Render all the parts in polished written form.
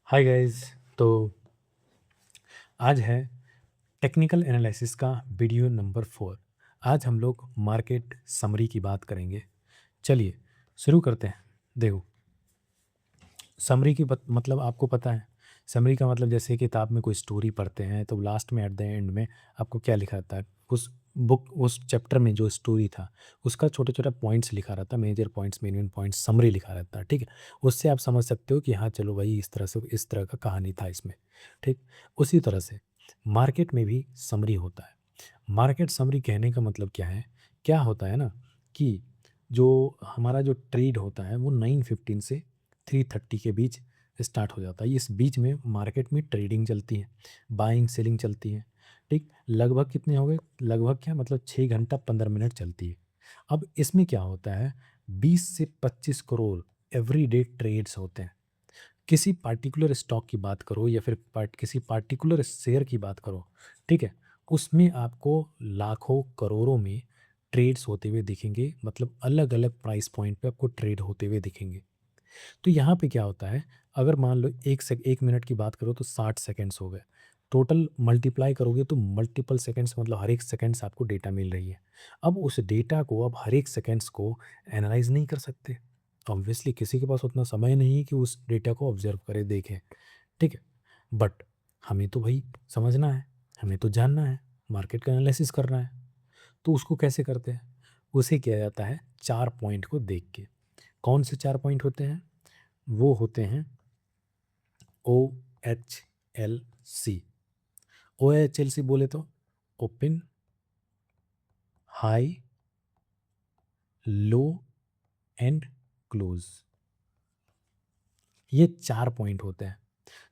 Hi guys. तो आज है टेक्निकल एनालिसिस का वीडियो नंबर 4। आज हम लोग मार्केट समरी की बात करेंगे। चलिए शुरू करते हैं। देखो, समरी की मतलब आपको पता है। समरी का मतलब जैसे किताब में कोई स्टोरी पढ़ते हैं तो लास्ट में एट द एंड में आपको क्या लिखा रहता है, उस बुक उस चैप्टर में जो स्टोरी था उसका छोटे छोटे पॉइंट्स लिखा रहता है, major points, main points, summary लिखा रहता है। ठीक है, उससे आप समझ सकते हो कि हाँ चलो भाई इस तरह से इस तरह का कहानी था इसमें। ठीक, उसी तरह से मार्केट में भी समरी होता है। मार्केट समरी कहने का मतलब क्या है, क्या होता है ना कि जो हमारा जो ट्रेड होता है वो 9:15 से 3:30 के बीच स्टार्ट हो जाता है। इस बीच में मार्केट में ट्रेडिंग चलती है, बाइंग सेलिंग चलती है। ठीक, लगभग कितने हो गए, लगभग क्या मतलब 6 घंटा 15 मिनट चलती है। अब इसमें क्या होता है, 20 से 25 करोड़ एवरीडे ट्रेड्स होते हैं। किसी पार्टिकुलर स्टॉक की बात करो या फिर किसी पार्टिकुलर शेयर की बात करो, ठीक है, उसमें आपको लाखों करोड़ों में ट्रेड्स होते हुए दिखेंगे, मतलब अलग अलग प्राइस पॉइंट पे आपको ट्रेड होते हुए दिखेंगे। तो यहाँ पे क्या होता है, अगर मान लो 1 मिनट की बात करो तो 60 सेकेंड्स हो गए। टोटल मल्टीप्लाई करोगे तो मल्टीपल सेकेंड्स, मतलब हर एक सेकेंड्स आपको डेटा मिल रही है। अब उस डेटा को, अब हर एक सेकेंड्स को एनालाइज नहीं कर सकते। ऑब्वियसली किसी के पास उतना समय नहीं है कि उस डेटा को ऑब्जर्व करे, देखे। ठीक है, बट हमें तो भाई समझना है, हमें तो जानना है, मार्केट का एनालिसिस करना है। तो उसको कैसे करते हैं, उसे किया जाता है 4 पॉइंट को देख के। कौन से 4 पॉइंट होते हैं, वो होते हैं OHLC। OHLC बोले तो open, high, low and close. ये 4 पॉइंट होते हैं।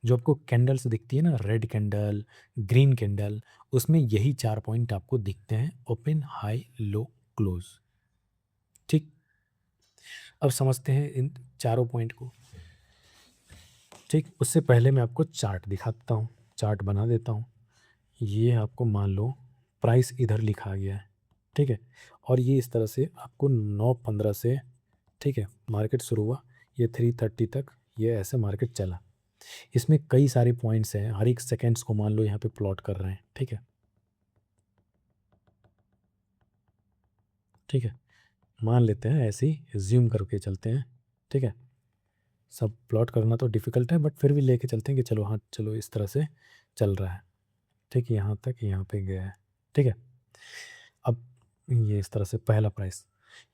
जो आपको कैंडल्स दिखती है ना, रेड कैंडल, ग्रीन कैंडल, उसमें यही 4 पॉइंट आपको दिखते हैं, ओपन, हाई, लो, क्लोज। ठीक, अब समझते हैं इन चारों पॉइंट को। ठीक, उससे पहले मैं आपको चार्ट दिखाता हूँ, चार्ट बना देता हूँ। ये आपको मान लो प्राइस इधर लिखा गया है, ठीक है, और ये इस तरह से आपको 9:15 से, ठीक है, मार्केट शुरू हुआ, ये 3:30 तक ये ऐसे मार्केट चला। इसमें कई सारे पॉइंट्स हैं, हर एक सेकेंड्स को मान लो यहाँ पे प्लॉट कर रहे हैं। ठीक है, ठीक है, मान लेते हैं ऐसे ही ज्यूम करके चलते हैं। ठीक है, सब प्लॉट करना तो डिफ़िकल्ट है बट फिर भी लेके चलते हैं कि चलो हाँ चलो इस तरह से चल रहा है। ठीक है, यहाँ तक यहाँ पे गया है। ठीक है, अब ये इस तरह से पहला प्राइस,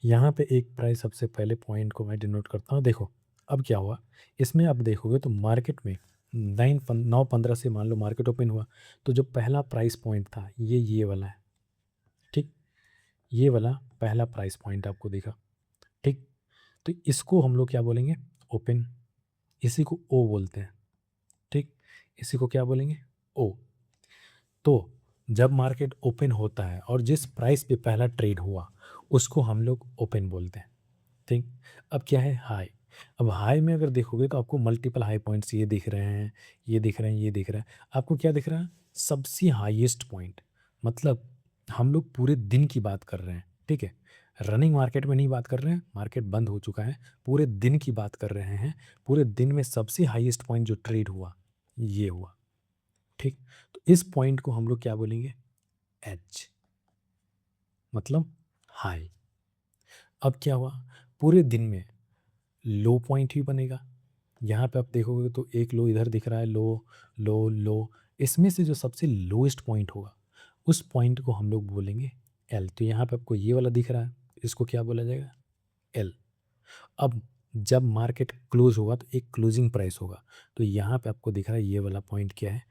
यहाँ पे एक प्राइस, सबसे पहले पॉइंट को मैं डिनोट करता हूँ। देखो अब क्या हुआ, इसमें आप देखोगे तो मार्केट में 9:15 से मान लो मार्केट ओपन हुआ, तो जो पहला प्राइस पॉइंट था ये वाला है। ठीक, ये वाला पहला प्राइस पॉइंट आपको दिखा। ठीक, तो इसको हम लोग क्या बोलेंगे, ओपन। इसी को ओ बोलते हैं। ठीक, इसी को क्या बोलेंगे, ओ। तो जब मार्केट ओपन होता है और जिस प्राइस पे पहला ट्रेड हुआ उसको हम लोग ओपन बोलते हैं। ठीक, अब क्या है, हाई। अब हाई में अगर देखोगे तो आपको मल्टीपल हाई पॉइंट्स ये दिख रहे हैं, ये दिख रहे हैं, ये दिख रहा है। आपको क्या दिख रहा है, सबसे हाईएस्ट पॉइंट। मतलब हम लोग पूरे दिन की बात कर रहे हैं। ठीक है, रनिंग मार्केट में नहीं बात कर रहे हैं, मार्केट बंद हो चुका है, पूरे दिन की बात कर रहे हैं। पूरे दिन में सबसे हाईएस्ट पॉइंट जो ट्रेड हुआ ये हुआ। ठीक, तो इस पॉइंट को हम लोग क्या बोलेंगे, एच, मतलब हाई। अब क्या हुआ, पूरे दिन में लो पॉइंट ही बनेगा। यहाँ पे आप देखोगे तो एक लो इधर दिख रहा है, लो, लो, लो। इसमें से जो सबसे लोएस्ट पॉइंट होगा उस पॉइंट को हम लोग बोलेंगे एल। तो यहाँ पे आपको ये वाला दिख रहा है, इसको क्या बोला जाएगा, एल। अब जब मार्केट क्लोज होगा तो एक क्लोजिंग प्राइस होगा, तो यहाँ पे आपको दिख रहा है ये वाला पॉइंट क्या है,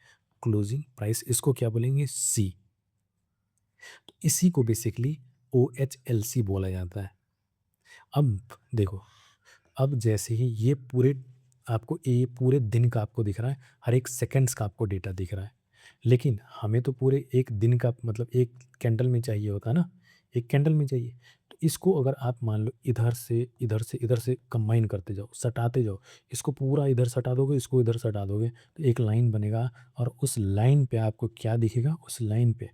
क्लोजिंग प्राइस। इसको क्या बोलेंगे, सी। तो इसी को बेसिकली OHLC बोला जाता है। अब देखो, अब जैसे ही ये पूरे आपको ये पूरे दिन का आपको दिख रहा है, हर एक सेकंड्स का आपको डेटा दिख रहा है, लेकिन हमें तो पूरे एक दिन का, मतलब एक कैंडल में चाहिए होता है ना, एक कैंडल में चाहिए। तो इसको अगर आप मान लो इधर से इधर से इधर से कंबाइन करते जाओ, सटाते जाओ, इसको पूरा इधर सटा दोगे, इसको इधर सटा दोगे, तो एक लाइन बनेगा। और उस लाइन पे आपको क्या दिखेगा, उस लाइन पे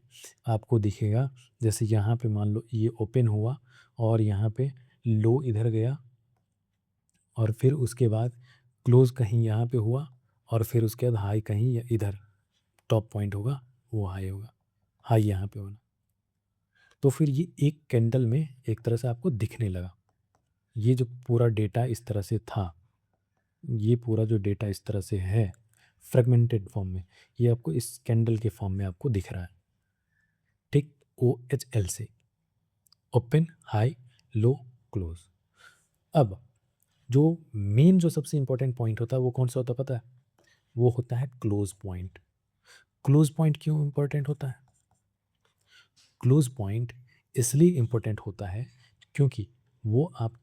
आपको दिखेगा, जैसे यहाँ पे मान लो ये ओपन हुआ और यहाँ पे लो इधर गया और फिर उसके बाद क्लोज़ कहीं यहाँ पे हुआ और फिर उसके बाद हाई कहीं इधर टॉप पॉइंट होगा, वो हाई होगा, हाई यहाँ पे होना। तो फिर ये एक कैंडल में एक तरह से आपको दिखने लगा। ये जो पूरा डेटा इस तरह से था, ये पूरा जो डेटा इस तरह से है फ्रेगमेंटेड फॉर्म में, ये आपको इस कैंडल के फॉर्म में आपको दिख रहा है। ठीक, OHL से ओपन, हाई, लो, क्लोज। अब जो मेन जो सबसे इंपॉर्टेंट पॉइंट होता है वो कौन सा होता है पता है? वो होता है क्लोज पॉइंट। क्लोज पॉइंट क्यों इंपॉर्टेंट होता है? क्लोज पॉइंट इसलिए इम्पोर्टेंट होता है क्योंकि वो आप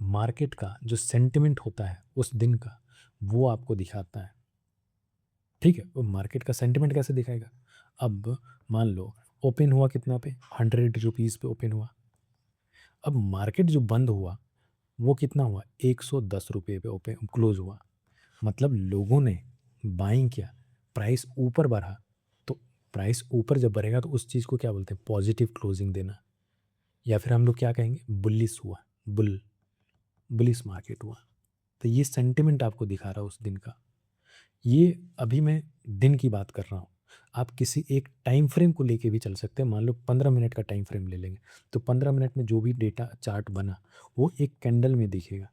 मार्केट का जो सेंटिमेंट होता है उस दिन का, वो आपको दिखाता है। ठीक है, वो मार्केट का सेंटिमेंट कैसे दिखाएगा? अब मान लो ओपन हुआ कितना पे, 100 रुपीज़ पे ओपन हुआ। अब मार्केट जो बंद हुआ वो कितना हुआ, 110 रुपये पे ओपन क्लोज हुआ। मतलब लोगों ने बाइंग किया, प्राइस ऊपर बढ़ा। तो प्राइस ऊपर जब बढ़ेगा तो उस चीज़ को क्या बोलते हैं, पॉजिटिव क्लोजिंग देना, या फिर हम लोग क्या कहेंगे, बुलिश हुआ, बुलिश मार्केट हुआ। तो ये सेंटिमेंट आपको दिखा रहा है उस दिन का। ये अभी मैं दिन की बात कर रहा हूँ, आप किसी एक टाइम फ्रेम को लेके भी चल सकते हैं। मान लो 15 मिनट का टाइम फ्रेम ले लेंगे, तो 15 मिनट में जो भी डेटा चार्ट बना वो एक कैंडल में दिखेगा।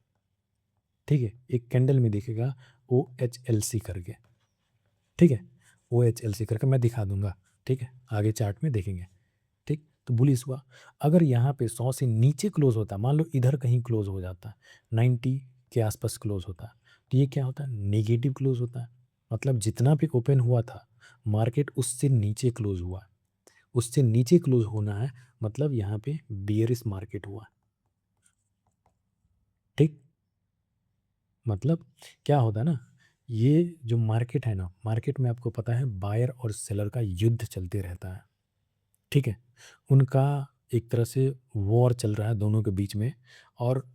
ठीक है, एक कैंडल में दिखेगा OHLC करके। ठीक है, OHLC करके मैं दिखा दूंगा। ठीक है, आगे चार्ट में देखेंगे। ठीक, तो बुलिश हुआ। अगर यहाँ पे 100 से नीचे क्लोज होता, मान लो इधर कहीं क्लोज हो जाता, 90 के आसपास क्लोज होता, तो ये क्या होता है, नेगेटिव क्लोज होता है। मतलब जितना भी ओपन हुआ था मार्केट उससे नीचे क्लोज हुआ, उससे नीचे क्लोज होना है, मतलब यहाँ पे बियरिश मार्केट हुआ। ठीक, मतलब क्या होता है ना, ये जो मार्केट है ना, मार्केट में आपको पता है बायर और सेलर का युद्ध चलते रहता है। ठीक है, उनका एक तरह से वॉर चल रहा है दोनों के बीच में, और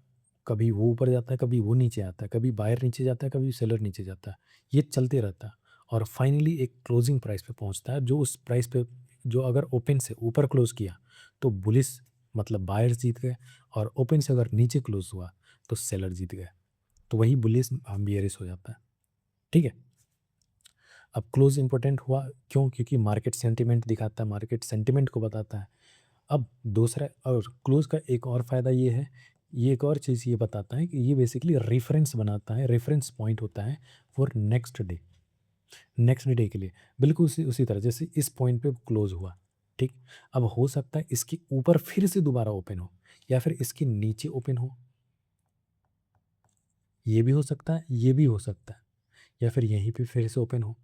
कभी वो ऊपर जाता है, कभी वो नीचे आता है, कभी बायर नीचे जाता है, कभी सेलर नीचे जाता है। ये चलते रहता है और फाइनली एक क्लोजिंग प्राइस पे पहुंचता है, जो उस प्राइस पे जो अगर ओपन से ऊपर क्लोज किया तो बुलिस मतलब बायर्स जीत गए, और ओपन से अगर नीचे क्लोज हुआ तो सेलर जीत गए। तो वही बुलिस बियरिश हो जाता है। ठीक है, अब क्लोज इंपॉर्टेंट हुआ क्यों? क्योंकि मार्केट सेंटिमेंट दिखाता है, मार्केट सेंटिमेंट को बताता है। अब दूसरा और क्लोज का एक और फ़ायदा ये है, ये एक और चीज़ ये बताता है कि ये बेसिकली रेफरेंस बनाता है, रेफरेंस पॉइंट होता है फॉर नेक्स्ट डे के लिए। बिल्कुल उसी उसी तरह जैसे इस पॉइंट पे क्लोज हुआ। ठीक, अब हो सकता है इसके ऊपर फिर से दोबारा ओपन हो, या फिर इसके नीचे ओपन हो, ये भी हो सकता है, ये भी हो सकता है, या फिर यहीं पे फिर से ओपन हो।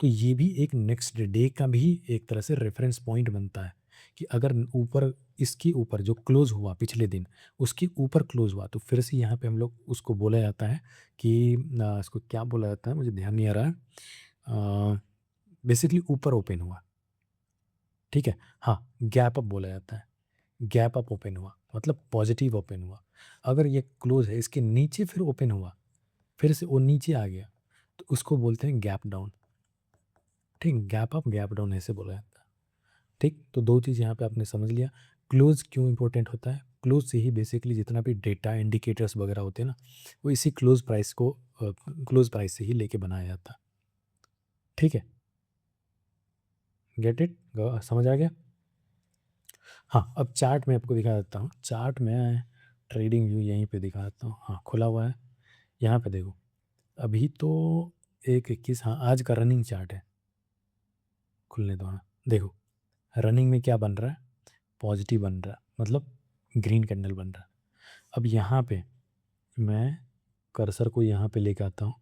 तो ये भी एक नेक्स्ट डे का भी एक तरह से रेफरेंस पॉइंट बनता है कि अगर ऊपर इसके ऊपर जो क्लोज हुआ पिछले दिन उसके ऊपर क्लोज हुआ तो फिर से यहाँ पे हम लोग उसको बोला जाता है कि इसको क्या बोला जाता है, मुझे ध्यान नहीं आ रहा है। बेसिकली ऊपर ओपन हुआ। ठीक है, हाँ, गैप अप बोला जाता है। गैप अप ओपन हुआ मतलब पॉजिटिव ओपन हुआ। अगर ये क्लोज है इसके नीचे फिर ओपन हुआ, फिर से वो नीचे आ गया, तो उसको बोलते हैं गैप डाउन। ठीक, गैप अप गैप डाउन ऐसे बोला जाता है। ठीक, तो दो चीज़ यहाँ पे आपने समझ लिया। क्लोज क्यों इंपॉर्टेंट होता है, क्लोज से ही बेसिकली जितना भी डेटा इंडिकेटर्स वगैरह होते हैं ना, वो इसी क्लोज प्राइस से ही लेके बनाया जाता है। ठीक है, गेट इट, समझ आ गया? हाँ, अब चार्ट में आपको दिखा देता हूँ। चार्ट में ट्रेडिंग व्यू यहीं पे दिखा देता हूँ। हाँ, खुला हुआ है, यहाँ पे देखो। अभी तो 1:21, हाँ आज का रनिंग चार्ट है, खुलने दो। हाँ देखो, रनिंग में क्या बन रहा है, पॉजिटिव बन रहा है, मतलब ग्रीन कैंडल बन रहा है। अब यहाँ पे मैं कर्सर को यहाँ पे लेके आता हूँ,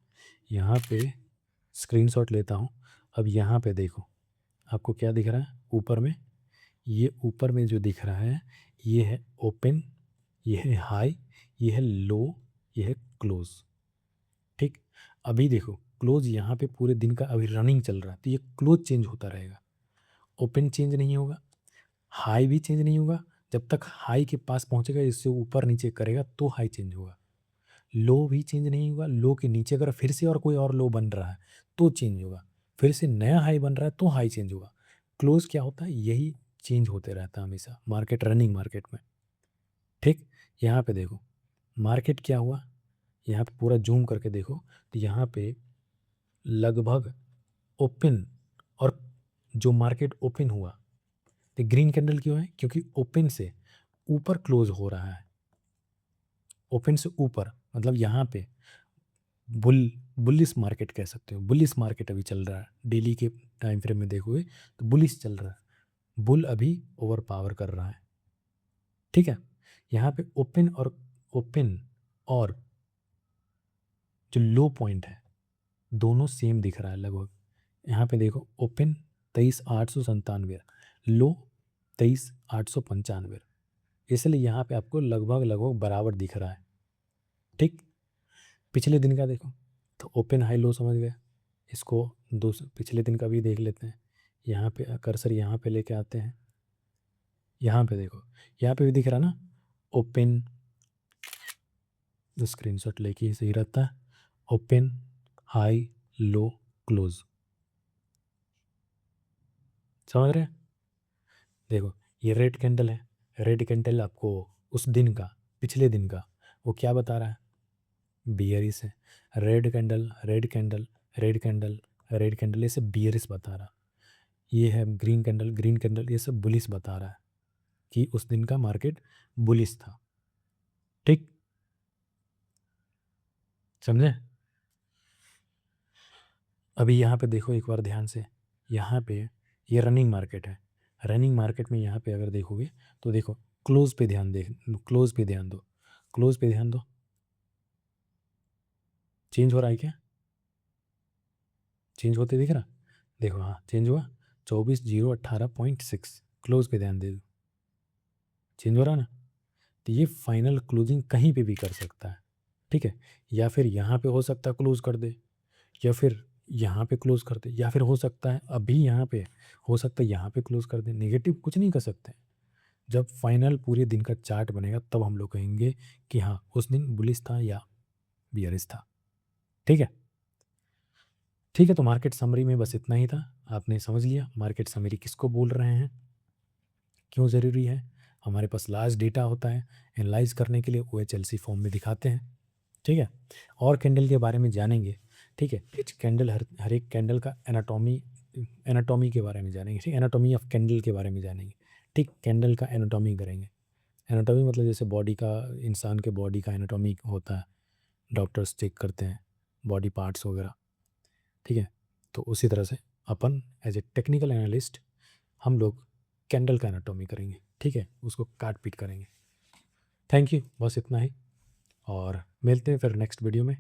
यहाँ पे स्क्रीनशॉट लेता हूँ। अब यहाँ पे देखो, आपको क्या दिख रहा है ऊपर में, ये ऊपर में जो दिख रहा है ये है ओपन, ये है हाई, ये है लो, ये है क्लोज। ठीक, अभी देखो क्लोज यहाँ पे पूरे दिन का अभी रनिंग चल रहा है, तो ये क्लोज चेंज होता रहेगा, ओपन चेंज नहीं होगा, हाई भी चेंज नहीं होगा। जब तक हाई के पास पहुँचेगा, इससे ऊपर नीचे करेगा तो हाई चेंज होगा। लो भी चेंज नहीं होगा, लो के नीचे अगर फिर से और कोई और लो बन रहा है तो चेंज होगा, फिर से नया हाई बन रहा है तो हाई चेंज होगा। क्लोज क्या होता है, यही चेंज होते रहता है हमेशा मार्केट, रनिंग मार्केट में। ठीक, यहाँ पे देखो मार्केट क्या हुआ, यहाँ पे पूरा जूम करके देखो, तो यहाँ पे लगभग ओपन, और जो मार्केट ओपन हुआ तो ग्रीन कैंडल क्यों है, क्योंकि ओपन से ऊपर क्लोज हो रहा है। ओपन से ऊपर मतलब यहाँ पे बुलिस मार्केट कह सकते हो, बुलिस मार्केट अभी चल रहा है। डेली के टाइम फ्रेम में देखोगे तो बुलिस चल रहा है, बुल अभी ओवर पावर कर रहा है। ठीक है, यहाँ पे ओपन और जो लो पॉइंट है दोनों सेम दिख रहा है लगभग। यहाँ पे देखो ओपन 23,897, लो 23,895, इसलिए यहाँ पे आपको लगभग लगभग बराबर दिख रहा है। ठीक, पिछले दिन का देखो तो ओपन हाई लो समझ गए, इसको पिछले दिन का भी देख लेते हैं। यहाँ पे कर्सर यहाँ पे लेके आते हैं, यहाँ पे देखो, यहाँ पे भी दिख रहा ना ओपन, जो स्क्रीनशॉट लेके ही सही रहता है। ओपन हाई लो क्लोज, समझ रहे हैं? देखो ये रेड कैंडल है, रेड कैंडल आपको उस दिन का, पिछले दिन का वो क्या बता रहा है, बियरिश है। Red candle red candle red candle red candle, ये सब बियरिश बता रहा। ये है ग्रीन कैंडल ग्रीन कैंडल, ये सब बुलिश बता रहा है कि उस दिन का मार्केट बुलिश था। ठीक, समझे? अभी यहाँ पे देखो एक बार ध्यान से, यहाँ पे ये रनिंग मार्केट है। रनिंग मार्केट में यहाँ पे अगर देखोगे तो देखो क्लोज पे ध्यान दे, क्लोज पे ध्यान दो, क्लोज पे ध्यान दो, चेंज हो रहा है क्या? चेंज होते दिख रहा? देखो हाँ चेंज हुआ, 24,018.6, क्लोज पे ध्यान दे दो, चेंज हो रहा ना। तो ये फाइनल क्लोजिंग कहीं पे भी कर सकता है। ठीक है, या फिर यहाँ पे हो सकता है क्लोज कर दे, या फिर यहाँ पे क्लोज कर दे, या फिर हो सकता है अभी यहाँ पे, हो सकता है यहाँ पे क्लोज कर दे। नेगेटिव कुछ नहीं कर सकते। जब फाइनल पूरे दिन का चार्ट बनेगा तब हम लोग कहेंगे कि हाँ उस दिन बुलिश था या बियरिश था। ठीक है, ठीक है। तो मार्केट समरी में बस इतना ही था, आपने समझ लिया मार्केट समरी किसको बोल रहे हैं, क्यों ज़रूरी है। हमारे पास लार्ज डेटा होता है, एनालाइज करने के लिए OHLC फॉर्म में दिखाते हैं। ठीक है, और कैंडल के बारे में जानेंगे। ठीक है, इच कैंडल, हर एक कैंडल का एनाटॉमी के बारे में जानेंगे। ठीक, एनाटॉमी ऑफ कैंडल के बारे में जानेंगे। ठीक, कैंडल का एनाटॉमी करेंगे। एनाटॉमी मतलब जैसे बॉडी का, इंसान के बॉडी का एनाटॉमी होता है, डॉक्टर्स चेक करते हैं बॉडी पार्ट्स वगैरह। ठीक है, तो उसी तरह से अपन एज ए टेक्निकल एनालिस्ट हम लोग कैंडल का एनाटॉमी करेंगे। ठीक है, उसको काट पीट करेंगे। थैंक यू, बस इतना ही, और मिलते हैं फिर नेक्स्ट वीडियो में।